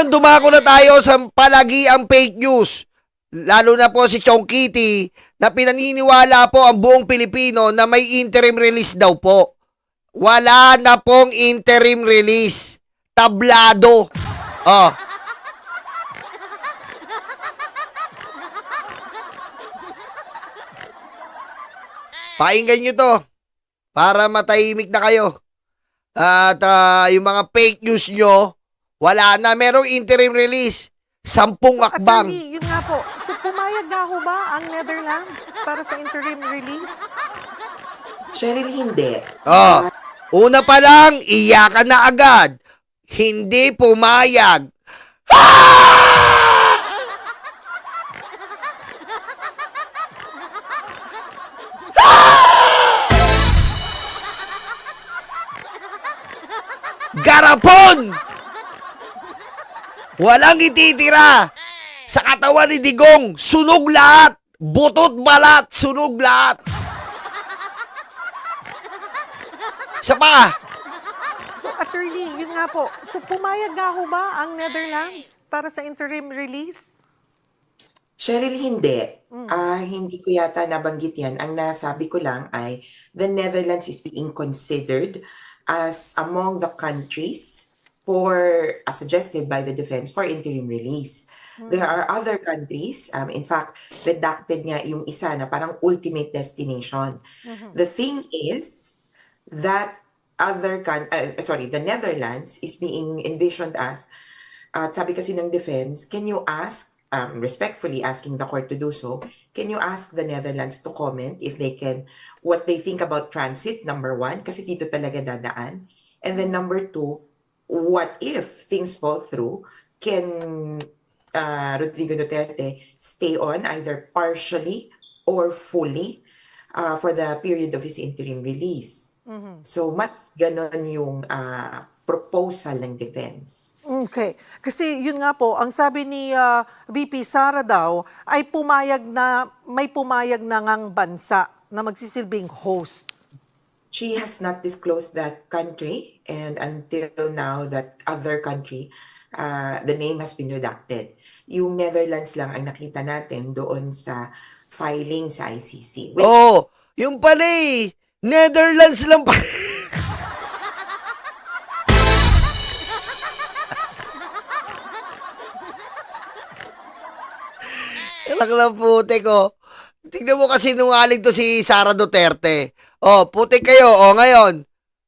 Dumako na tayo sa palagiang fake news. Lalo na po si Chong Kitty na pinaniniwala po ang buong Pilipino na may interim release daw po. Wala na pong interim release. Tablado. Oh. Pakinggan nyo to para matahimik na kayo. At yung mga fake news nyo, wala na. Merong interim release. 10 akbang. Attorney, yun nga po. So, pumayag na ho ba ang Netherlands para sa interim release? Cheryl, hindi. Oh, una pa lang, iyakan na agad. Hindi pumayag. Garapon! Walang ititira sa katawan ni Digong. Sunog lahat. Butot balat. Sunog lahat. Isa pa. So, attorney, yun nga po. So, pumayag na ho ba ang Netherlands para sa interim release? Cheryl, hindi. Hindi ko yata nabanggit yan. Ang nasabi ko lang ay the Netherlands is being considered as among the countries as suggested by the defense for interim release. There are other countries, in fact, redacted nga yung isa na parang ultimate destination. The thing is that the Netherlands is being envisioned as, at sabi kasi ng defense, can you ask, respectfully asking the court to do so, can you ask the Netherlands to comment if they can, what they think about transit, number one, kasi dito talaga dadaan. And then number two, what if things fall through, can Rodrigo Duterte stay on either partially or fully for the period of his interim release? So, mas ganon yung proposal ng defense. Okay. Kasi yun nga po, ang sabi ni VP Sara daw ay may pumayag na ngang bansa na magsisilbing host. She has not disclosed that country, and until now, that other country, the name has been redacted. Yung Netherlands lang ang nakita natin doon sa filing sa ICC. Oh, yung pala eh. Netherlands lang pa. Anak lang putik ko. Tignan mo kasi nungaling to si Sara Duterte. Oh, putik kayo. Oh, ngayon.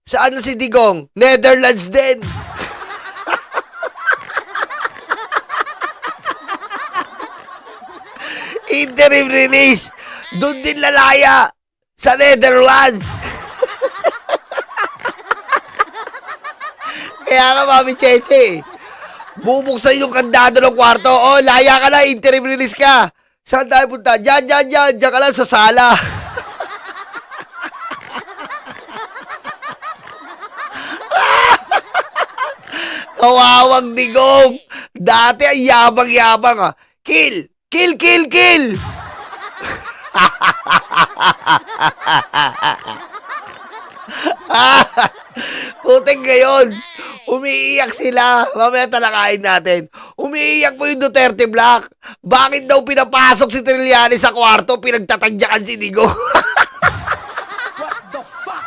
Saan na si Digong? Netherlands din. Interim release. Doon din lalaya. Sa Netherlands. Kaya nga, Mami Cheche. Bubuksan yung kandado ng kwarto. Oh, laya ka na. Interim release ka. Saan tayo punta? Diyan. Diyan ka lang sa sala. Kawawang Digong. Dati ang yabang-yabang ah. Kill! Puting ngayon. Umiiyak sila. Mamaya talakayin natin. Umiiyak po yung Duterte Black. Bakit daw pinapasok si Trillanes sa kwarto? Pinagtatadyakan si Digo. What the fuck?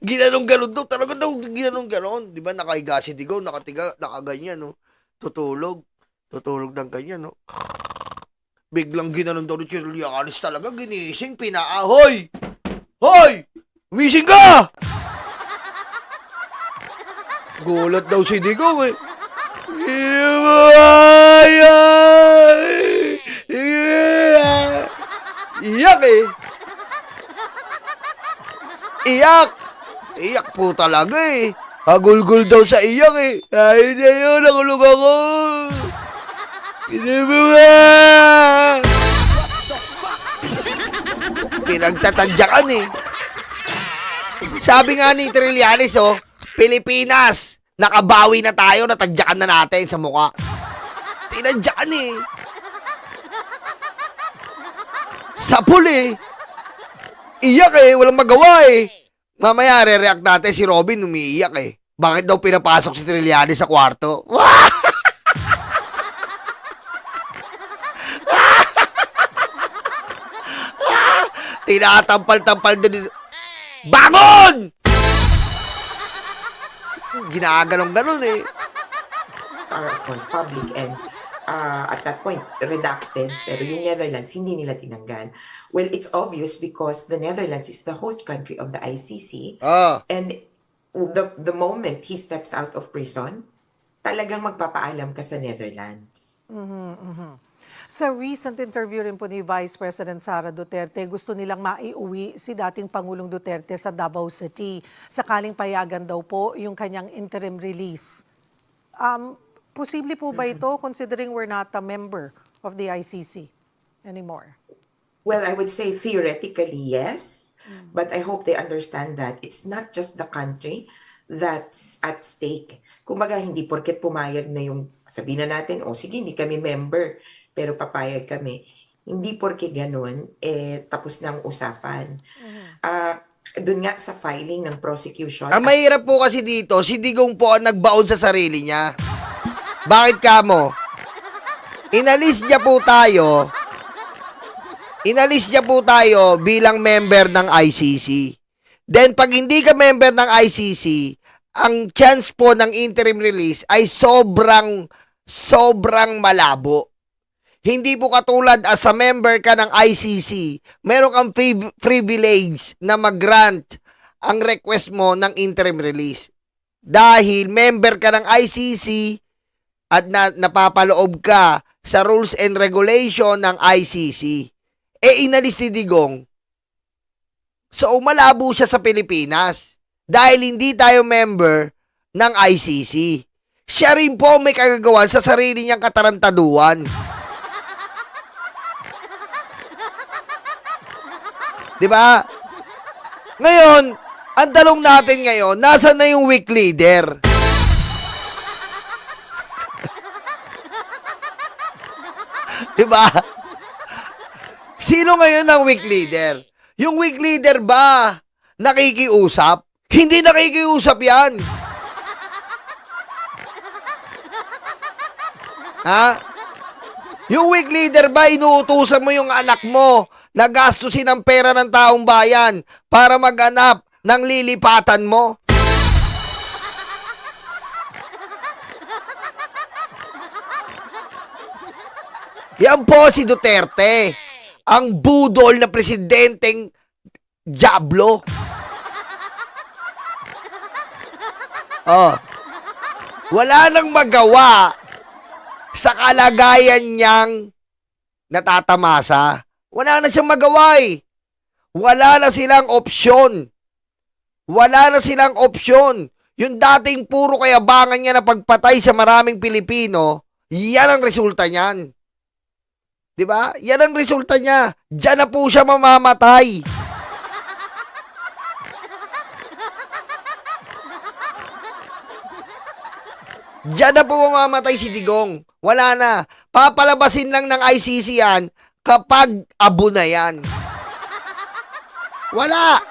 Ginanong-ganon daw. Talaga daw ginanong-ganon. Di ba nakahiga si Digo? Nakaganyan, no? Tutulog ng ganyan, no? Biglang ginanon daw ni Trillanes talaga. Ginising, Hoy! Hoy! Umising ka! Gulat daw si Digo, eh. Iyak, eh. Iyak po talaga, eh. Hagulgul daw sa iyak, eh. Ay, sa'yo, nakulog ako. Pinagtatadyakan, eh. Sabi nga ni Trillanes, oh, Pilipinas, nakabawi na tayo, natadyakan na natin sa mukha. Tinadyakan, eh. Sapul, eh. Iyak eh, walang magawa eh. Mamaya, re-react natin si Robin, umiiyak eh. Bakit daw pinapasok si Trillanes sa kwarto? Tinatampal-tampal doon. Bangon! Ginaganong-ganon eh. Are of course public and at that point redacted, pero yung Netherlands hindi nila tinanggal. Well, it's obvious because the Netherlands is the host country of the ICC, Oh. and the moment he steps out of prison, talagang magpapaalam ka sa Netherlands. Sa recent interview rin po ni Vice President Sara Duterte, gusto nilang maiuwi si dating Pangulong Duterte sa Davao City. Sakaling payagan daw po yung kanyang interim release. Posible po ba ito considering we're not a member of the ICC anymore? Well, I would say theoretically yes, but I hope they understand that it's not just the country that's at stake. Kumbaga, hindi porket pumayag na yung, sabihin na natin, sige, hindi kami member, pero papayag kami. Hindi porke ganun, tapos na ang usapan. Doon nga sa filing ng prosecution. Ang mahirap po kasi dito, si Digong po ang nagbaon sa sarili niya. Bakit kamo? Inalis niya po tayo bilang member ng ICC. Then pag hindi ka member ng ICC, ang chance po ng interim release ay sobrang malabo. Hindi po katulad as a member ka ng ICC, meron kang privilege na mag-grant ang request mo ng interim release. Dahil member ka ng ICC at napapaloob ka sa rules and regulation ng ICC. Inalis ni Digong. So, malabo siya sa Pilipinas dahil hindi tayo member ng ICC. Siya rin po may kagagawan sa sarili niyang katarantaduan. Diba? Ngayon, ang tanong natin ngayon, nasaan na yung weak leader? Diba? Sino ngayon ang weak leader? Yung weak leader ba nakikiusap? Hindi nakikiusap yan. Ha? Yung weak leader ba, inuutusan mo yung anak mo na gastusin ang pera ng taong bayan para maghanap ng lilipatan mo? Yan po si Duterte, ang budol na presidenteng Diablo. Oh. Wala nang magawa sa kalagayan niyang natatamasa. Wala na siyang magawa eh. Wala na silang opsyon. Wala na silang opsyon. Yung dating puro kayabangan niya na pagpatay sa maraming Pilipino, yan ang resulta niyan. Diba? Yan ang resulta niya. Diyan na po siya mamamatay. Diyan na po mamamatay si Digong. Wala na. Papalabasin lang ng ICC yan kapag abo na yan. Wala.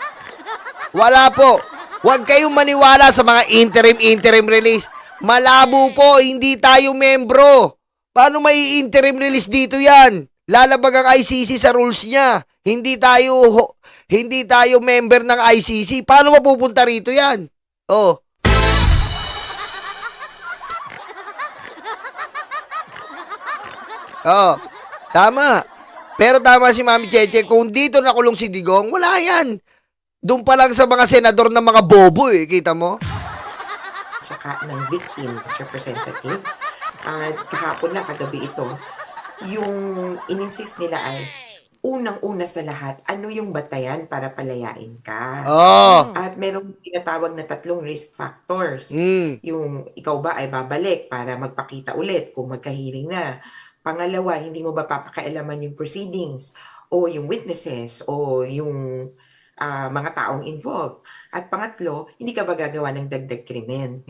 Wala po. Huwag kayong maniwala sa mga interim release. Malabo po, hindi tayo membro. Paano may interim release dito yan? Lalabag ang ICC sa rules niya. Hindi tayo member ng ICC. Paano mapupunta rito yan? Oh. Oh, tama. Pero tama si Mami Cheche, kung dito nakulong si Digong, wala yan. Doon pa lang sa mga senador ng mga bobo eh, kita mo? Tsaka ng victim's representative. Kahapon na, kagabi ito, yung in-insist nila ay, unang-una sa lahat, ano yung batayan para palayain ka? Oh. At merong tinatawag na 3 risk factors. Yung ikaw ba ay babalik para magpakita ulit kung magkahiling na. Pangalawa, hindi mo ba papakialaman yung proceedings o yung witnesses o yung mga taong involved. At pangatlo, hindi ka ba gagawa ng dagdag krimen?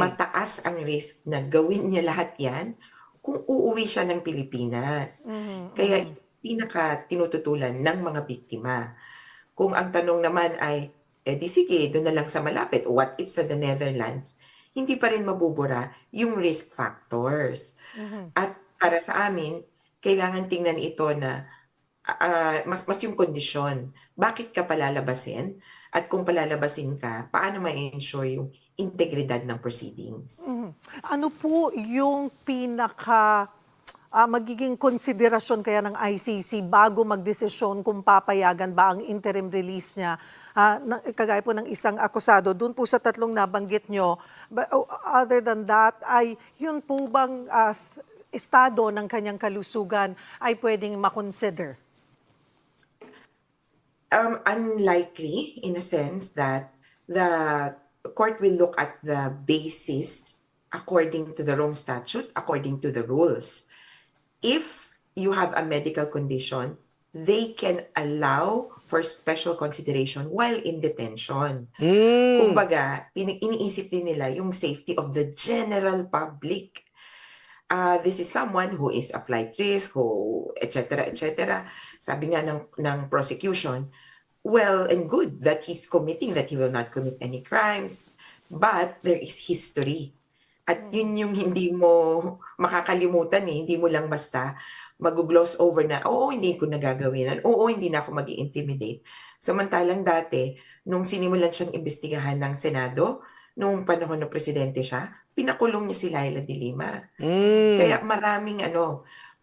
Mataas ang risk na gawin niya lahat yan kung uuwi siya ng Pilipinas. Kaya pinaka tinututulan ng mga biktima. Kung ang tanong naman ay, di sige, doon na lang sa malapit, what if sa the Netherlands, hindi pa rin mabubura yung risk factors. At para sa amin, kailangan tingnan ito na mas yung kondisyon. Bakit ka palalabasin? At kung palalabasin ka, paano ma-ensure yung integridad ng proceedings? Ano po yung magiging konsiderasyon kaya ng ICC bago magdesisyon kung papayagan ba ang interim release niya? Kagaya po ng isang akusado, doon po sa tatlong nabanggit nyo, other than that, ay yun po bang estado ng kanyang kalusugan ay pwedeng makonsider? Unlikely in a sense that the court will look at the basis according to the Rome Statute, according to the rules. If you have a medical condition, they can allow for special consideration while in detention. Kumbaga, iniisip din nila yung safety of the general public. This is someone who is a flight risk, who, etc., etc. Sabi nga ng prosecution, well and good that he's committing, that he will not commit any crimes, but there is history. At yun yung hindi mo makakalimutan hindi mo lang basta mag-gloss over na, oo, hindi ko nagagawin, oo, hindi na ako mag-i-intimidate. Samantalang dati, nung sinimulan siyang imbestigahan ng Senado, nung panahon na presidente siya, pinakulong niya si Laila de Lima. Kaya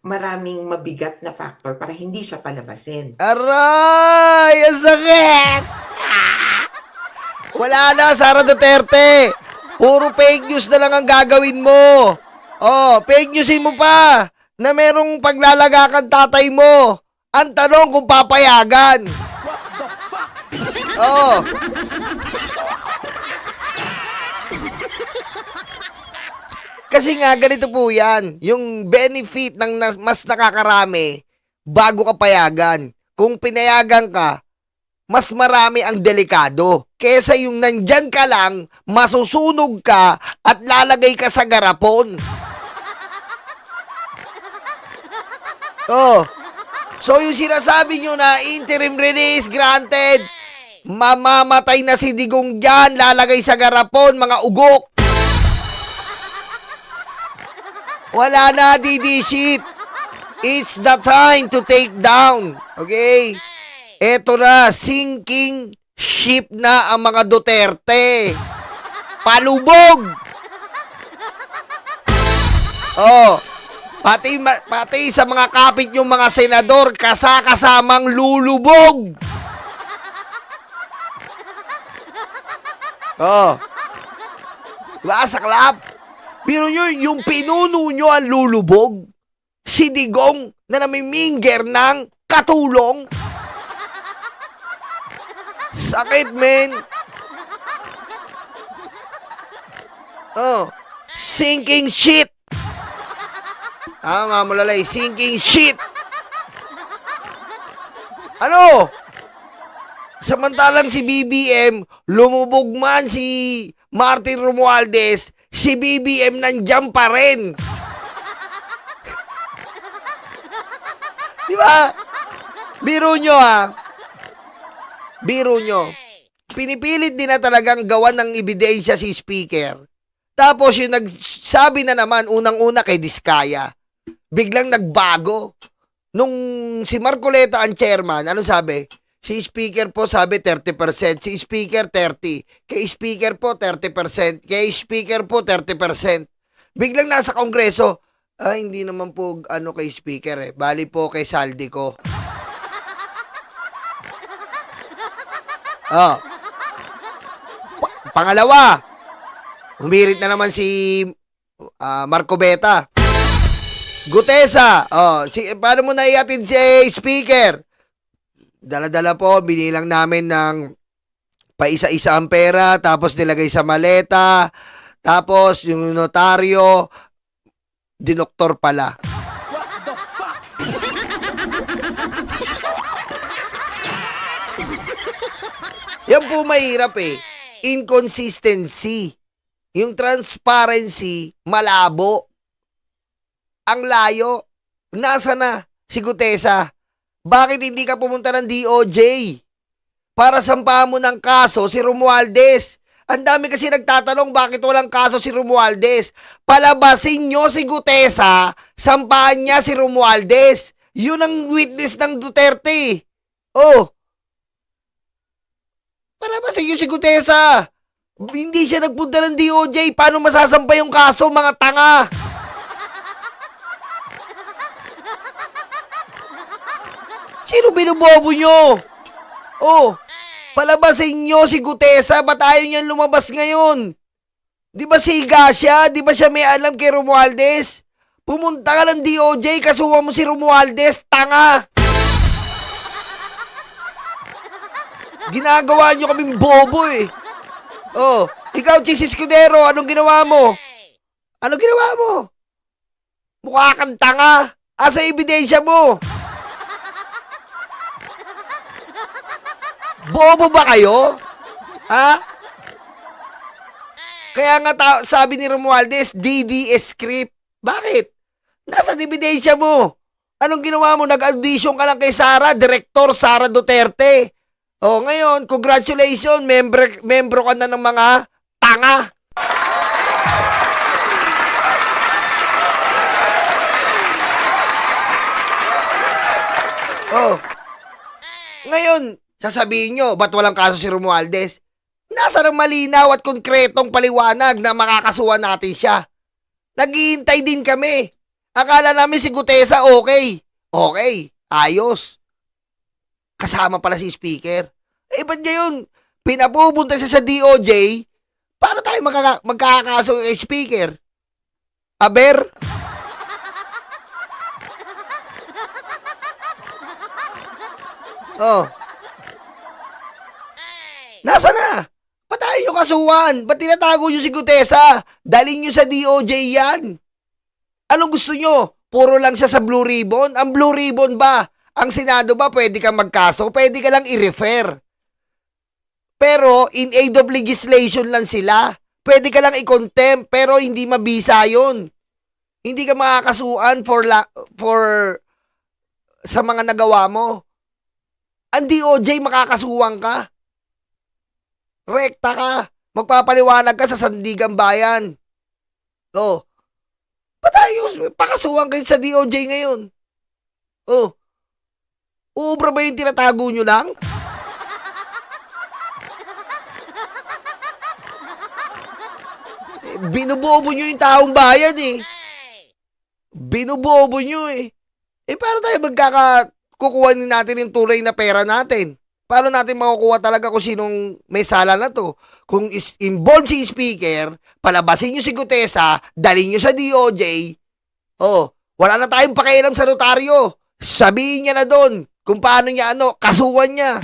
maraming mabigat na factor para hindi siya palabasin. Aray! Ang sakit! Wala na, Sara Duterte! Puro fake news na lang ang gagawin mo. Fake newsin mo pa na merong paglalagakan tatay mo. Ang tanong kung papayagan. What the fuck? Kasi nga, ganito po yan. Yung benefit ng mas nakakarami bago ka payagan. Kung pinayagan ka, mas marami ang delikado. Kesa yung nandyan ka lang, masusunog ka at lalagay ka sa garapon. So yung sinasabi nyo na interim release granted, mamamatay na si Digong dyan, lalagay sa garapon, mga ugok. Wala na, DD shit. It's the time to take down. Okay? Eto na, sinking ship na ang mga Duterte. Palubog! Pati sa mga kapit yung mga senador, kasamang lulubog. Diba, saklap? Pero nyo, yung pinuno nyo ang lulubog, si Digong na namiminger ng katulong. Sakit, men. Sinking shit. Tama, malalay. Sinking shit. Ano? Samantalang si BBM, lumubog man si Martin Romualdez, si BBM nandiyan pa rin. Di ba? Biro nyo Biro nyo. Pinipilit din na talagang gawan ng ebidensya si Speaker. Tapos yung nagsabi na naman unang-una kay Diskaya, biglang nagbago. Nung si Marcoleta ang chairman, ano sabi? Si Speaker po sabi 30%, si Speaker 30%, kay Speaker po 30%, kay Speaker po 30%. Biglang nasa Kongreso, hindi naman po kay Speaker bali po kay Saldi ko. Pangalawa, humirit na naman si Marcobeta. Gutesa, paano mo naiatid si Speaker? Dala-dala po, binilang namin ng paisa-isa ang pera, tapos nilagay sa maleta, tapos yung notaryo, dinoktor pala. What the fuck? Yan po mahirap Inconsistency. Yung transparency, malabo. Ang layo. Nasa na si Gutesa? Bakit hindi ka pumunta ng DOJ? para sampahan mo ng kaso si Romualdez. Ang dami kasi nagtatanong bakit walang kaso si Romualdez. Palabasin nyo si Gutesa, sampahan niya si Romualdez. Yun ang witness ng Duterte. Oh. Palabasin nyo si Gutesa. Hindi siya nagpunta ng DOJ. Paano masasampa yung kaso, mga tanga? Sino binubobo nyo? Oh. Palabasin nyo si Gutesa, ba't ayaw niyan lumabas ngayon? Di ba siga siya? Di ba siya may alam kay Romualdez? Pumunta ka ng DOJ, kasuhan mo si Romualdez, tanga! Ginagawa nyo kaming bobo eh. Oh, ikaw, Chis Escudero, anong ginawa mo? Anong ginawa mo? Mukha kang tanga. Asa ebidensya mo? Bobo ba kayo? Ha? Kaya nga sabi ni Romualdez, DDS script. Bakit? Nasa ebidensya mo. Anong ginawa mo? Nag-audition ka lang kay Sara, Director Sara Duterte. Oh, ngayon, congratulations, membro ka na ng mga tanga. Oh. Ngayon, sasabihin nyo, ba't walang kaso si Romualdez? Nasa ng malinaw at konkretong paliwanag na makakasuhan natin siya. Naghihintay din kami. Akala namin si Gutesa okay. Okay, ayos. Kasama pala si Speaker. Eh, ba't ngayon, pinapupunta siya sa DOJ, paano tayo magkakaso kay Speaker? Aber? Oh. Nasa na? Ba't tayo nyo kasuhan? Ba't tinatago nyo si Gutesa? Dalhin nyo sa DOJ yan. Anong gusto nyo? Puro lang siya sa Blue Ribbon? Ang Blue Ribbon ba? Ang Senado ba pwede kang magkaso? Pwede ka lang i-refer. Pero in aid of legislation lang sila. Pwede ka lang i-contempt pero hindi mabisa yun. Hindi ka makakasuhan for sa mga nagawa mo. Ang DOJ makakasuhan ka. Rekta ka. Magpapaliwanag ka sa Sandigan Bayan. Oh. Ba't tayo pakasuhan kayo sa DOJ ngayon? Oh. Uubra ba yung tinatago nyo lang? Binubobo nyo yung taong bayan eh. Binubobo nyo eh. Eh paano tayo kukuha natin yung tulay na pera natin? Paano natin makukuha talaga kung sinong may sala na to? Kung involved si Speaker, palabasin nyo si Gutesa, dalhin nyo sa DOJ, oh, wala na tayong pakialam sa notaryo. Sabihin niya na doon kung paano niya kasuhan niya.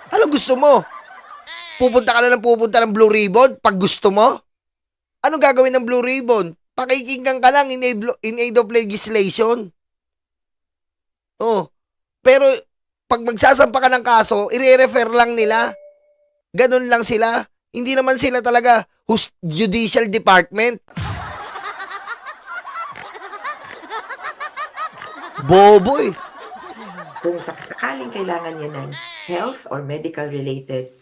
Ano gusto mo? Pupunta ka na ng Blue Ribbon pag gusto mo? Anong gagawin ng Blue Ribbon? Pakikinggan ka lang in aid of legislation. Oh. Pero pag magsasampa ka ng kaso, i-refer lang nila. Ganun lang sila. Hindi naman sila talaga judicial department. Bobo eh. Kung sakaling kailangan niya ng health or medical related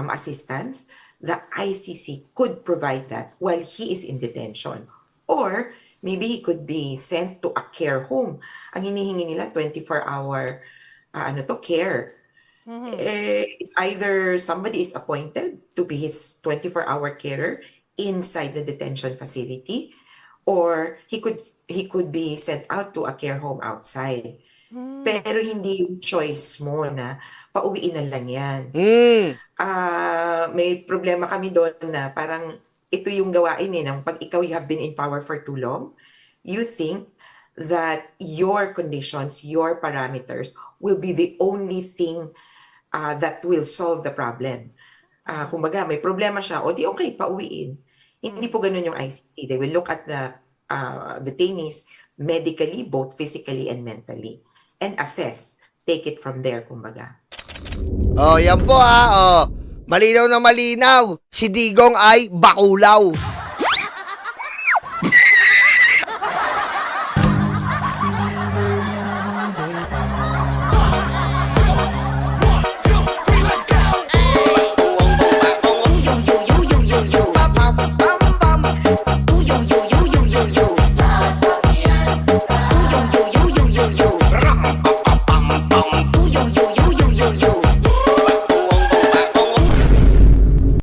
assistance, the ICC could provide that while he is in detention. Or maybe he could be sent to a care home. Ang hinihingi nila 24-hour care. It's either somebody is appointed to be his 24-hour carer inside the detention facility, or he could be sent out to a care home outside. Pero hindi yung choice mo na pauwiin na lang yan. May problema kami doon na parang ito yung gawain ng pag ikaw you have been in power for too long, you think that your conditions, your parameters will be the only thing that will solve the problem. Kumbaga, may problema siya, o di okay, pauwiin. Hindi po ganun yung ICC. They will look at the detainees medically, both physically and mentally, and assess. Take it from there, kumbaga. Oh, yan po oh. Malinaw na malinaw. Si Digong ay bakulaw.